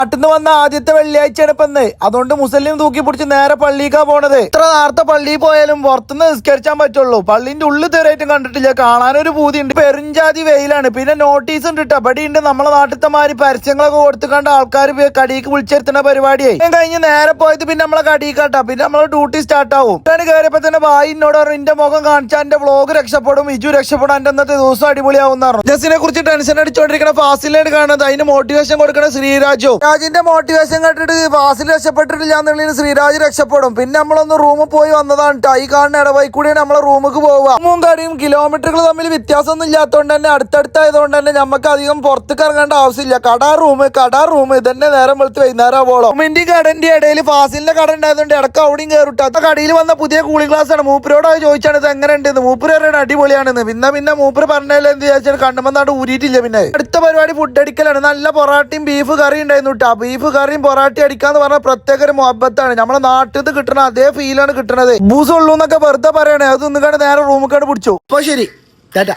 നാട്ടിന്ന് വന്ന ആദ്യത്തെ വെള്ളിയാഴ്ചയാണ് ഇപ്പന്ന്. അതുകൊണ്ട് മുസ്ലിം തൂക്കി പിടിച്ച് നേരെ പള്ളിക്കാ പോണത്. ഇത്ര നേരത്തെ പള്ളിയിൽ പോയാലും പുറത്തുനിന്ന് നിസ്കരിച്ചാൻ പറ്റുള്ളൂ. പള്ളിന്റെ ഉള്ളിൽ തീരായിട്ടും കണ്ടിട്ടില്ല. കാണാനൊരു പൂതിയുണ്ട്. പെരുഞ്ചാതി വെയിലാണ്. പിന്നെ നോട്ടീസ് ഉണ്ട് കേട്ടോ. ഇവിടെ ഉണ്ട് നമ്മളെ നാട്ടിലത്തെ മാതിരി പരസ്യങ്ങളൊക്കെ കൊടുത്തുകൊണ്ട് ആൾക്കാർ കടിക്ക് വിളിച്ചെടുത്തുന്ന പരിപാടിയായി. കഴിഞ്ഞ് നേരെ പോയത് പിന്നെ നമ്മളെ കടിക്കാട്ടാ. പിന്നെ നമ്മളെ ഡ്യൂട്ടി സ്റ്റാർട്ട് ആവും. കയറിയപ്പോ തന്നെ ഭായി എന്നോട് പറഞ്ഞു എന്റെ മുഖം കാണിച്ചാൽ എന്റെ വ്ളോഗ് രക്ഷപ്പെടും, ഇജു രക്ഷപ്പെടും, എന്റെ അന്നത്തെ ദിവസം അടിപൊളിയാവും. ജസ്സിനെ കുറിച്ച് ടെൻഷൻ അടിച്ചോണ്ടിരിക്കുന്ന ഫാസിലാണ് കാണുന്നത്. അതിന് മോട്ടിവേഷൻ കൊടുക്കണ ശ്രീരാജോ. രാജിന്റെ മോട്ടിവേഷൻ കേട്ടിട്ട് ഫാസിൽ രക്ഷപ്പെട്ടിട്ടില്ല എന്നുള്ളതിന് ശ്രീരാജ് രക്ഷപ്പെടും. പിന്നെ നമ്മളൊന്ന് റൂമിൽ പോയി വന്നതാണ് കേട്ടോ. ഈ കാണുന്ന ഇടവഴി കൂടിയാണ് നമ്മളെ റൂമിക്ക് പോവുക. റൂമും കടയും കിലോമീറ്ററുകൾ തമ്മിൽ വ്യത്യാസമൊന്നും ഇല്ലാത്തതുകൊണ്ട് തന്നെ അടുത്തടുത്തായതുകൊണ്ട് തന്നെ നമുക്ക് അധികം പുറത്തേക്ക് ഇറങ്ങേണ്ട ആവശ്യമില്ല. കടാ റൂം ഇതന്നെ നേരം വെളുത്ത് വൈകുന്നേരം ആവോളോ. റൂമിന്റെ കടന്റെ ഇടയിൽ ഫാസിലിന്റെ കട ഉണ്ടായതുകൊണ്ട് ഇടക്ക് അവിടെയും കയറിട്ടു. ആ കടയിൽ വന്ന പുതിയ കൂളിംഗ് ഗ്ലാസ് ആണ്. മൂപ്പരോട് ചോദിച്ചാണ് ഇത് എങ്ങനെ ഉണ്ടെന്ന്. മൂപ്പര് പറയണ അടിപൊളിയാണെന്ന്. പിന്നെ മൂപ്പര് പറഞ്ഞാൽ എന്ത് വിചാരിച്ചാൽ കണ്ടുമെന്നാണ്ട് ഊരിയിട്ടില്ല. പിന്നെ അടുത്ത പരിപാടി ഫുഡ് അടിക്കലാണ്. നല്ല പൊറാട്ടയും ബീഫ് കറി ഉണ്ടായിരുന്നു കേട്ടോ. ബീഫ് കറിയും പൊറാട്ടി അടിക്കാന്ന് പറഞ്ഞാൽ പ്രത്യേക ഒരു മുഹബത്താണ്. നമ്മളെ നാട്ടിൽ നിന്ന് കിട്ടണ അതേ ഫീലാണ് കിട്ടണത്. ബൂസ് ഉള്ളൂ എന്നൊക്കെ വെറുതെ പറയണേ. അത് നിൽക്കാണ്ട് നേരെ റൂമിൽ പിടിച്ചു. അപ്പൊ ശരി, ടാറ്റ.